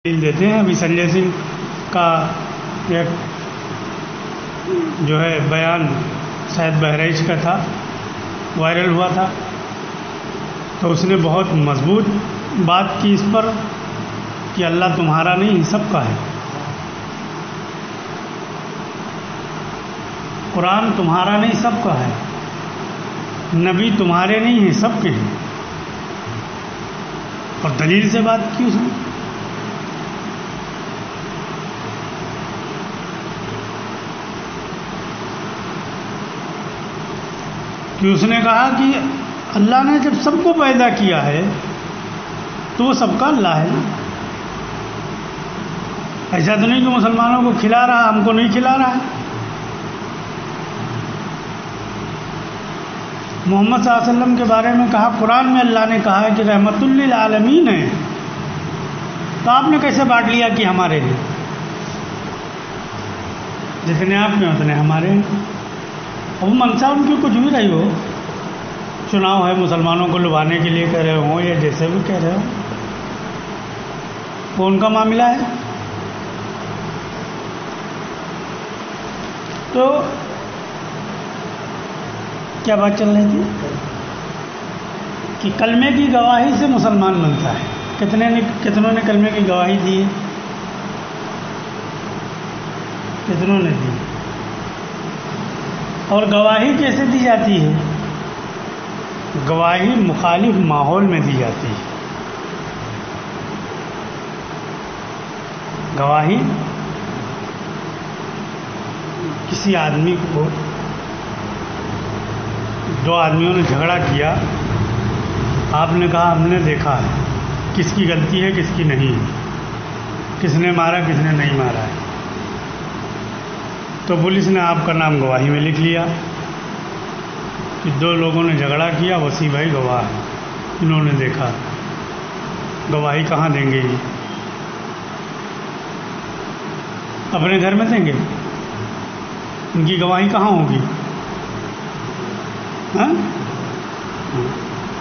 دیتے ہیں. ابھی سنجے سنگھ کا ایک جو ہے بیان شاید بہرائچ کا تھا، وائرل ہوا تھا، تو اس نے بہت مضبوط بات کی اس پر کہ اللہ تمہارا نہیں سب کا ہے، قرآن تمہارا نہیں سب کا ہے، نبی تمہارے نہیں ہیں سب کے ہیں، اور دلیل سے بات کی اس نے. کہ اس نے کہا کہ اللہ نے جب سب کو پیدا کیا ہے تو وہ سب کا اللہ ہے. ایسا تو نہیں کہ مسلمانوں کو کھلا رہا ہم کو نہیں کھلا رہا ہے. محمد صلی اللہ علیہ وسلم کے بارے میں کہا، قرآن میں اللہ نے کہا ہے کہ رحمت للعالمین ہے، تو آپ نے کیسے بانٹ لیا کہ ہمارے ہیں؟ جتنے آپ میں اتنے ہمارے ہیں. اب منشا ان کی کچھ بھی رہی ہو، چناؤ ہے مسلمانوں کو لبھانے کے لیے کہہ رہے ہوں یا جیسے بھی کہہ رہے ہوں، وہ ان کا معاملہ ہے. تو کیا بات چل رہی تھی کہ کلمے کی گواہی سے مسلمان بنتا ہے. کتنوں نے کلمے کی گواہی دی؟ کتنوں نے دی؟ اور گواہی کیسے دی جاتی ہے؟ گواہی مخالف ماحول میں دی جاتی ہے. گواہی کسی آدمی کو، دو آدمیوں نے جھگڑا کیا، آپ نے کہا ہم نے دیکھا ہے، کس کی غلطی ہے کس کی نہیں ہے، کس نے مارا کس نے نہیں مارا ہے، تو پولیس نے آپ کا نام گواہی میں لکھ لیا کہ دو لوگوں نے جھگڑا کیا، وسیع بھائی گواہ ہے، انہوں نے دیکھا. گواہی کہاں دیں گے؟ یہ اپنے گھر میں دیں گے؟ ان کی گواہی کہاں ہوگی؟ ہاں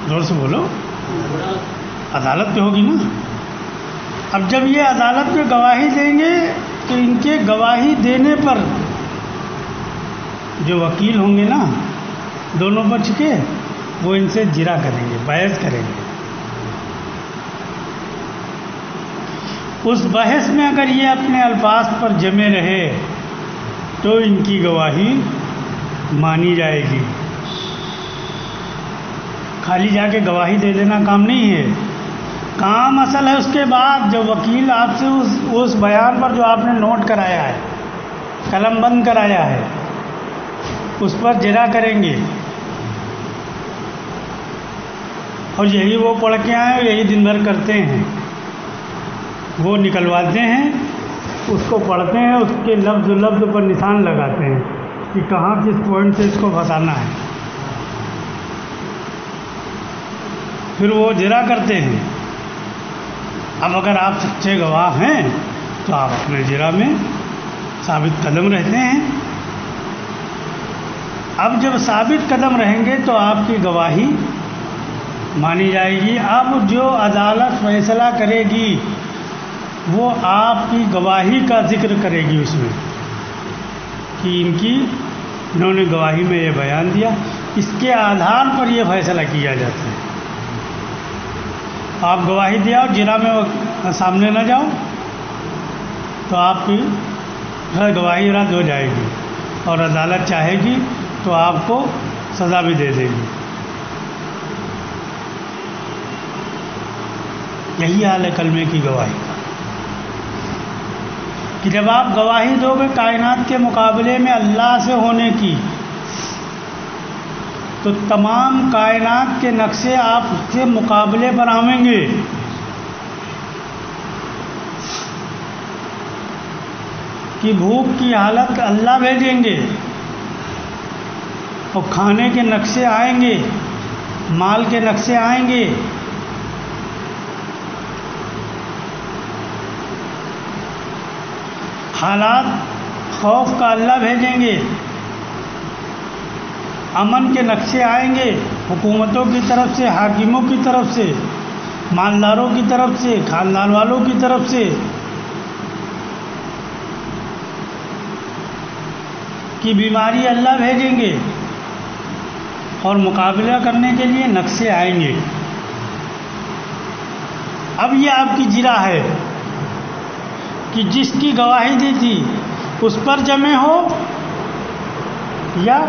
زور سے بولو. عدالت پہ ہوگی نا. اب جب یہ عدالت پہ گواہی دیں گے تو ان کے گواہی دینے پر جو وکیل ہوں گے نا دونوں پکش کے، وہ ان سے جرا کریں گے، بحث کریں گے. اس بحث میں اگر یہ اپنے الفاظ پر جمے رہے تو ان کی گواہی مانی جائے گی. خالی جا کے گواہی دے دینا کام نہیں ہے. کام اصل ہے اس کے بعد جو وکیل آپ سے اس بیان پر جو آپ نے نوٹ کرایا ہے، قلم بند کرایا ہے، اس پر جرا کریں گے. اور یہی وہ پڑھ کے آئے اور یہی دن بھر کرتے ہیں. وہ نکلواتے ہیں، اس کو پڑھتے ہیں، اس کے لفظ لفظ پر نشان لگاتے ہیں کہ کہاں کس پوائنٹ سے اس کو بتانا ہے. پھر وہ جرا کرتے ہیں. اب اگر آپ سچے گواہ ہیں تو آپ اپنے جرا میں ثابت قدم رہتے ہیں. اب جب ثابت قدم رہیں گے تو آپ کی گواہی مانی جائے گی. اب جو عدالت فیصلہ کرے گی وہ آپ کی گواہی کا ذکر کرے گی اس میں کہ انہوں نے گواہی میں یہ بیان دیا، اس کے آدھار پر یہ فیصلہ کیا جاتا ہے. آپ گواہی دیا اور جرا میں سامنے نہ جاؤ تو آپ کی گواہی رد ہو جائے گی اور عدالت چاہے گی تو آپ کو سزا بھی دے دے گی. یہی حال ہے کلمے کی گواہی کا کہ جب آپ گواہی دو گے کائنات کے مقابلے میں اللہ سے ہونے کی، تو تمام کائنات کے نقشے آپ سے مقابلے پر آئیں گے. کہ بھوک کی حالت اللہ بھیجیں گے اور کھانے کے نقشے آئیں گے، مال کے نقشے آئیں گے. حالات خوف کا اللہ بھیجیں گے، امن کے نقشے آئیں گے حکومتوں کی طرف سے، حاکموں کی طرف سے. مالداروں کی طرف سے، خاندان والوں کی طرف سے کہ بیماری اللہ بھیجیں گے اور مقابلہ کرنے کے لیے نقشے آئیں گے۔ اب یہ آپ کی جرا ہے کہ جس کی گواہی دی تھی اس پر جمے ہو یا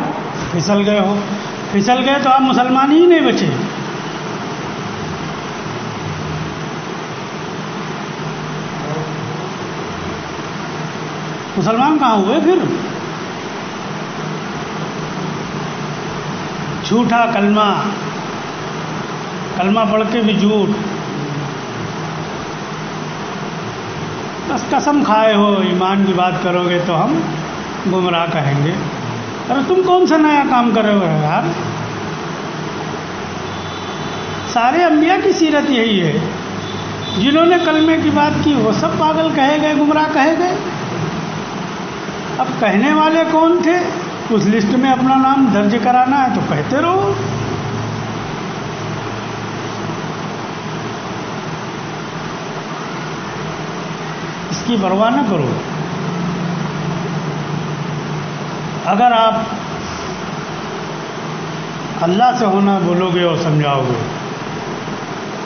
پھسل گئے ہو۔ پھسل گئے تو آپ مسلمان ہی نہیں بچے۔ مسلمان کہاں ہوئے پھر؟ جھوٹا کلمہ پڑھ کے بھی جھوٹ، بس قسم کھائے ہو ایمان کی بات کرو گے تو ہم گمراہ کہیں گے۔ ارے تم کون سا نیا کام کر رہے ہو یار؟ سارے انبیاء کی سیرت یہی ہے، جنہوں نے کلمے کی بات کی وہ سب پاگل کہے گئے، گمراہ کہے گئے۔ اب کہنے والے کون تھے؟ اس لسٹ میں اپنا نام درج کرانا ہے تو کہتے رہو۔ اس کی پرواہ نہ کرو۔ اگر آپ اللہ سے ہونا بولو گے اور سمجھاؤ گے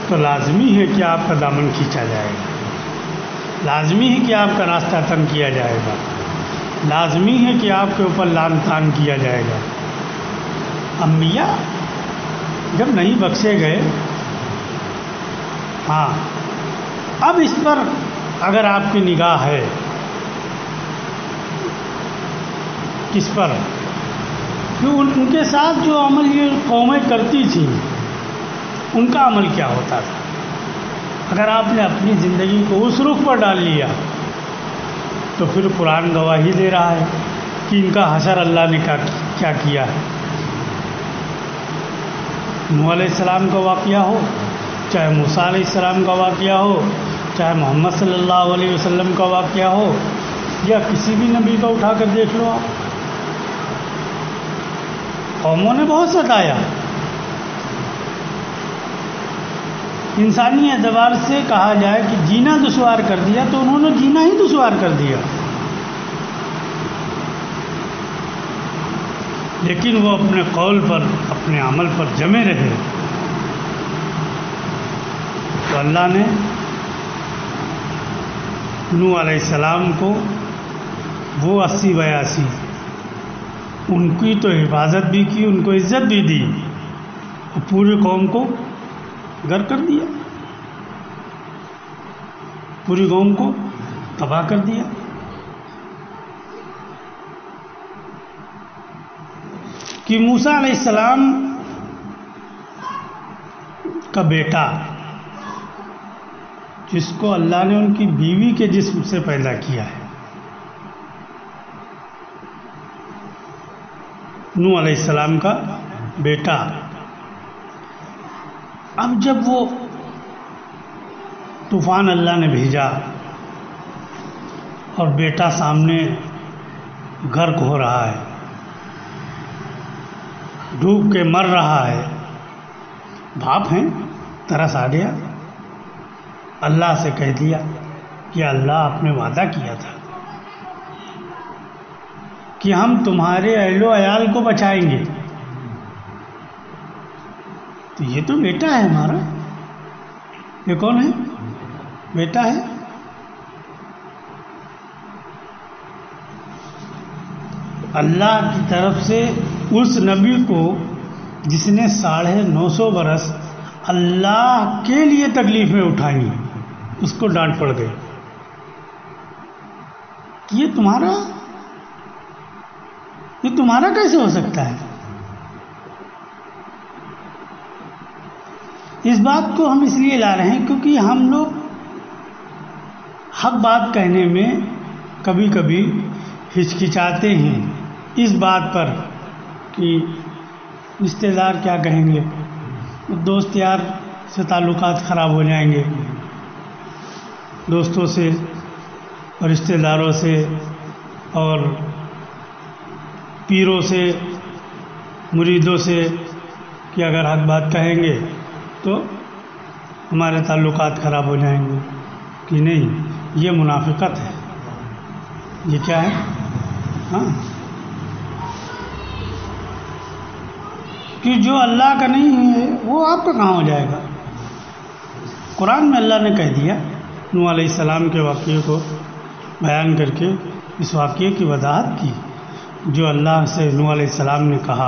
تو لازمی ہے کہ آپ کا دامن کھینچا جائے گا، لازمی ہے کہ آپ کا راستہ تنگ کیا جائے گا، لازمی ہے کہ آپ کے اوپر لعن طعن کیا جائے گا۔ انبیاء جب نہیں بخشے گئے، ہاں اب اس پر اگر آپ کی نگاہ ہے، کس پر؟ کہ ان کے ساتھ جو عمل یہ قومیں کرتی تھیں ان کا عمل کیا ہوتا تھا؟ اگر آپ نے اپنی زندگی کو اس رخ پر ڈال لیا تو پھر قرآن گواہی دے رہا ہے کہ ان کا حشر اللہ نے کیا کیا ہے۔ نوح علیہ السلام کا واقعہ ہو، چاہے موسیٰ علیہ السلام کا واقعہ ہو، چاہے محمد صلی اللہ علیہ وسلم کا واقعہ ہو، یا کسی بھی نبی کا اٹھا کر دیکھ لو آپ، قوموں نے بہت ستایا۔ انسانی اعتبار سے کہا جائے کہ جینا دشوار کر دیا تو انہوں نے جینا ہی دشوار کر دیا، لیکن وہ اپنے قول پر، اپنے عمل پر جمے رہے تو اللہ نے نوح علیہ السلام کو وہ 80-82 ان کی تو حفاظت بھی کی، ان کو عزت بھی دی، اور پورے قوم کو غرق کر دیا، پوری قوم کو تباہ کر دیا۔ کہ موسیٰ علیہ السلام کا بیٹا جس کو اللہ نے ان کی بیوی کے جسم سے پیدا کیا ہے، نوح علیہ السلام کا بیٹا، اب جب وہ طوفان اللہ نے بھیجا اور بیٹا سامنے غرق ہو رہا ہے، ڈوب کے مر رہا ہے، باپ ہیں، ترس آ گیا، اللہ سے کہہ دیا کہ اللہ آپ نے وعدہ کیا تھا کہ ہم تمہارے اہل و عیال کو بچائیں گے، تو یہ تو بیٹا ہے ہمارا، یہ کون ہے؟ بیٹا ہے۔ اللہ کی طرف سے اس نبی کو جس نے 950 برس اللہ کے لیے تکلیفیں اٹھائیں، اس کو ڈانٹ پڑ گئی کہ یہ تمہارا کیسے ہو سکتا ہے؟ اس بات کو ہم اس لیے لا رہے ہیں کیونکہ ہم لوگ حق بات کہنے میں کبھی کبھی ہچکچاتے ہیں اس بات پر کہ رشتہ دار کیا کہیں گے، دوست یار سے تعلقات خراب ہو جائیں گے، دوستوں سے اور رشتہ داروں سے اور پیروں سے، مریدوں سے کہ اگر حق بات کہیں گے تو ہمارے تعلقات خراب ہو جائیں گے کہ نہیں. یہ منافقت ہے. یہ کیا ہے؟ ہاں، کہ جو اللہ کا نہیں ہے وہ آپ کا کہاں ہو جائے گا. قرآن میں اللہ نے کہہ دیا، نوح علیہ السلام کے واقعے کو بیان کر کے اس واقعے کی وضاحت کی، جو اللہ سے نوح علیہ السلام نے کہا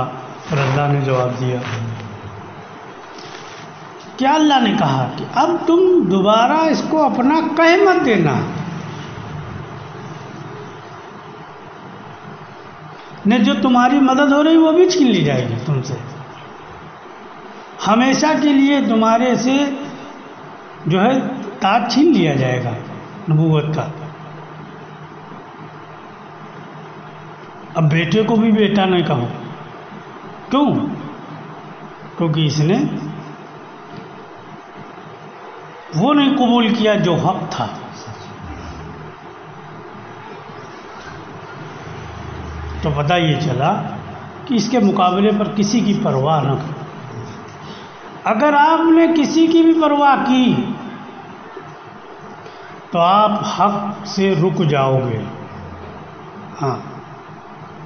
اور اللہ نے جواب دیا. کیا اللہ نے کہا کہ اب تم دوبارہ اس کو اپنا کہہ مت دینا، نے جو تمہاری مدد ہو رہی وہ بھی چھین لی جائے گی تم سے. ہمیشہ کے لیے تمہارے سے جو ہے تاج چھین لیا جائے گا نبوت کا. اب بیٹے کو بھی بیٹا نہ کہو. کیوں؟ کیونکہ اس نے وہ نہیں قبول کیا جو حق تھا. تو پتہ یہ چلا کہ اس کے مقابلے پر کسی کی پرواہ نہ کرو. اگر آپ نے کسی کی بھی پرواہ کی تو آپ حق سے رک جاؤ گے. ہاں،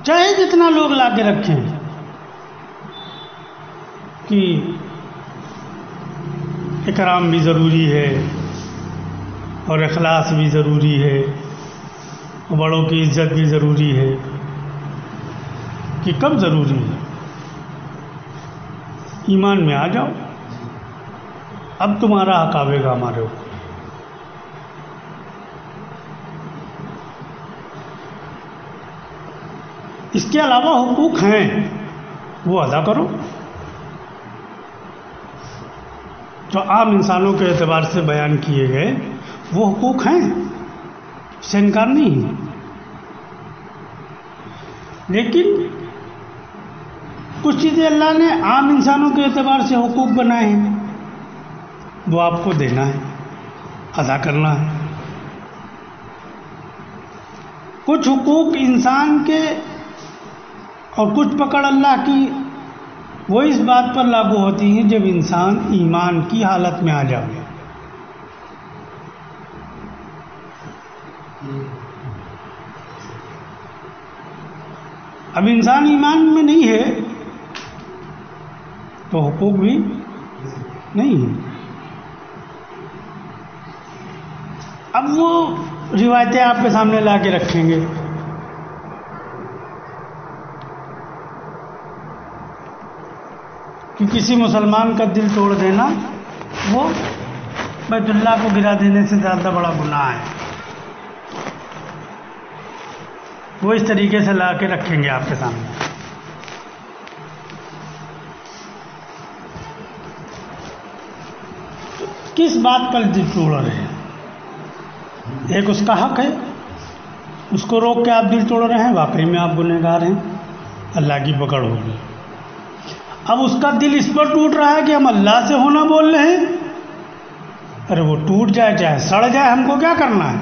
چاہے جتنا لوگ لا کے رکھیں کہ اکرام بھی ضروری ہے اور اخلاص بھی ضروری ہے اور بڑوں کی عزت بھی ضروری ہے، کہ کب ضروری ہے؟ ایمان میں آ جاؤ، اب تمہارا حق آئے گا ہمارے اوپر. اس کے علاوہ حقوق ہیں، وہ ادا کرو. جو عام انسانوں کے اعتبار سے بیان کیے گئے وہ حقوق ہیں، اس سے انکار نہیں ہے. لیکن کچھ چیزیں اللہ نے عام انسانوں کے اعتبار سے حقوق بنائے ہیں، وہ آپ کو دینا ہے، ادا کرنا ہے. کچھ حقوق انسان کے اور کچھ پکڑ اللہ کی وہ اس بات پر لاگو ہوتی ہیں جب انسان ایمان کی حالت میں آ جائے. اب انسان ایمان میں نہیں ہے تو حقوق بھی نہیں ہے. اب وہ روایتیں آپ کے سامنے لا کے رکھیں گے کہ کسی مسلمان کا دل توڑ دینا وہ بیت اللہ کو گرا دینے سے زیادہ بڑا گناہ ہے. وہ اس طریقے سے لا کے رکھیں گے آپ کے سامنے. کس بات پر دل توڑ رہے ہیں؟ ایک اس کا حق ہے، اس کو روک کے آپ دل توڑ رہے ہیں، واقعی میں آپ گنہگار ہیں، اللہ کی پکڑ ہوگی. اب اس کا دل اس پر ٹوٹ رہا ہے کہ ہم اللہ سے ہونا بول رہے ہیں. ارے وہ ٹوٹ جائے چاہے سڑ جائے، ہم کو کیا کرنا ہے؟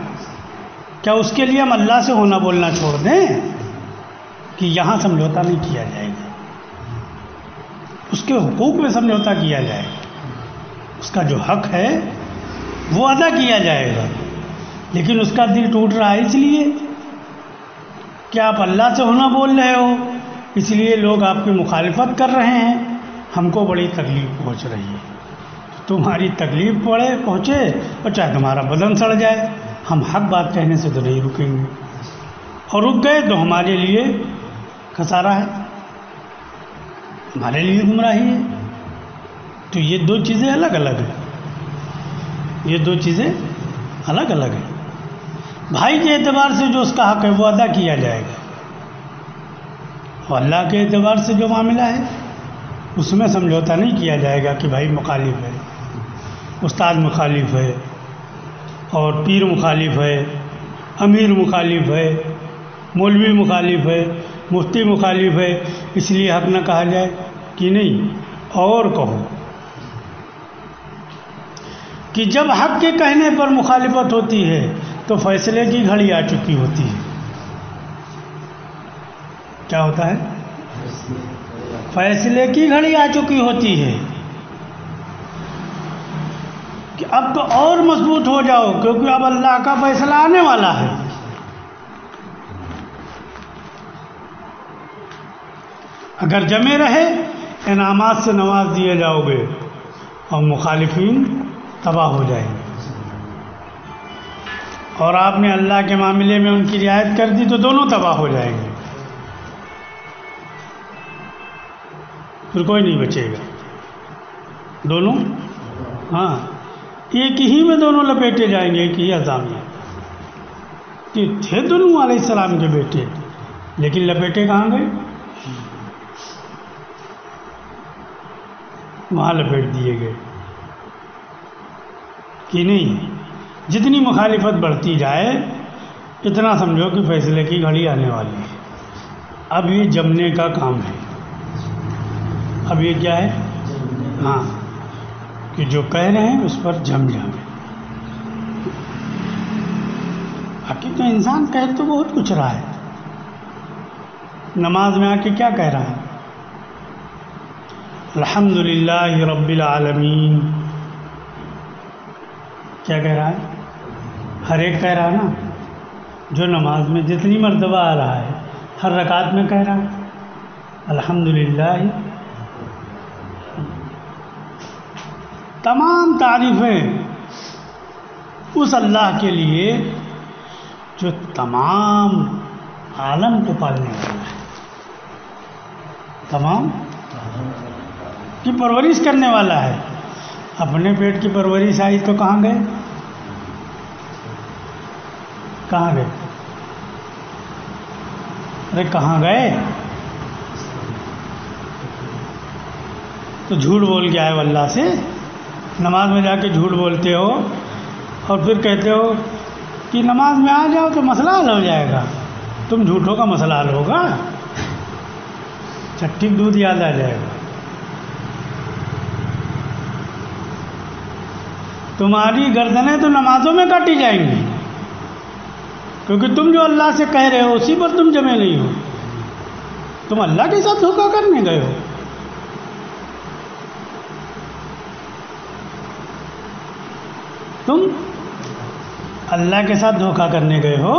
کیا اس کے لیے ہم اللہ سے ہونا بولنا چھوڑ دیں کہ یہاں سمجھوتا نہیں کیا جائے گا؟ اس کے حقوق میں سمجھوتا کیا جائے گا، اس کا جو حق ہے وہ ادا کیا جائے گا. لیکن اس کا دل ٹوٹ رہا ہے اس لیے کہ آپ اللہ سے ہونا بول رہے ہو، اس لیے لوگ آپ کی مخالفت کر رہے ہیں، ہم کو بڑی تکلیف پہنچ رہی ہے. تمہاری تکلیف پہنچے اور چاہے تمہارا بدن سڑ جائے، ہم حق بات کہنے سے تو نہیں رکیں گے، اور رک گئے تو ہمارے لیے خسارہ ہے، ہمارے لیے گمراہی ہے. تو یہ دو چیزیں الگ الگ ہیں، یہ دو چیزیں الگ الگ ہیں. بھائی کے اعتبار سے جو اس کا حق ہے وہ ادا کیا جائے گا، اور اللہ کے اعتبار سے جو معاملہ ہے اس میں سمجھوتا نہیں کیا جائے گا کہ بھائی مخالف ہے، استاد مخالف ہے، اور پیر مخالف ہے، امیر مخالف ہے، مولوی مخالف ہے، مفتی مخالف ہے، اس لیے حق نہ کہا جائے کہ نہیں. اور کہو کہ جب حق کے کہنے پر مخالفت ہوتی ہے تو فیصلے کی گھڑی آ چکی ہوتی ہے. کیا ہوتا ہے؟ فیصلے کی گھڑی آ چکی ہوتی ہے. کہ اب تو اور مضبوط ہو جاؤ، کیونکہ اب اللہ کا فیصلہ آنے والا ہے۔ اگر جمے رہے انعامات سے نواز دیے جاؤ گے اور مخالفین تباہ ہو جائیں گے، اور آپ نے اللہ کے معاملے میں ان کی رعایت کر دی تو دونوں تباہ ہو جائیں گے، پھر کوئی نہیں بچے گا۔ دونوں ہاں ایک ہی میں دونوں لپیٹے جائیں گے، ایک ہی عذاب میں۔ کہ تھے دونوں علیہ السلام کے بیٹے، لیکن لپیٹے کہاں گئے؟ وہاں لپیٹ دیے گئے کہ نہیں۔ جتنی مخالفت بڑھتی جائے اتنا سمجھو کہ فیصلے کی گھڑی آنے والی ہے۔ اب یہ جمنے کا کام ہے، اب یہ کیا ہے؟ ہاں کہ جو کہہ رہے ہیں اس پر جم جائیں۔ باقی تو انسان کہہ تو بہت کچھ رہا ہے، نماز میں آ کے کیا کہہ رہا ہے؟ الحمدللہ رب العالمین، کیا کہہ رہا ہے؟ ہر ایک کہہ رہا ہے نا، جو نماز میں جتنی مرتبہ آ رہا ہے ہر رکعت میں کہہ رہا ہے الحمدللہ۔ تمام تعریفیں اس اللہ کے لیے جو تمام عالم کو پالنے والا ہے، تمام کی پرورش کرنے والا ہے۔ اپنے پیٹ کی پرورش آئی تو کہاں گئے؟ کہاں گئے؟ ارے کہاں گئے؟ تو جھوٹ بول کے آئے ہو اللہ سے، نماز میں جا کے جھوٹ بولتے ہو اور پھر کہتے ہو کہ نماز میں آ جاؤ تو مسئلہ حل ہو جائے گا۔ تم جھوٹوں کا مسئلہ حل ہوگا؟ چٹھی دودھ یاد آ جائے گا۔ تمہاری گردنیں تو نمازوں میں کاٹی جائیں گی، کیونکہ تم جو اللہ سے کہہ رہے ہو اسی پر تم جمے نہیں ہو، تم اللہ کے ساتھ دھوکہ کرنے گئے ہو۔ تم اللہ کے ساتھ دھوکہ کرنے گئے ہو۔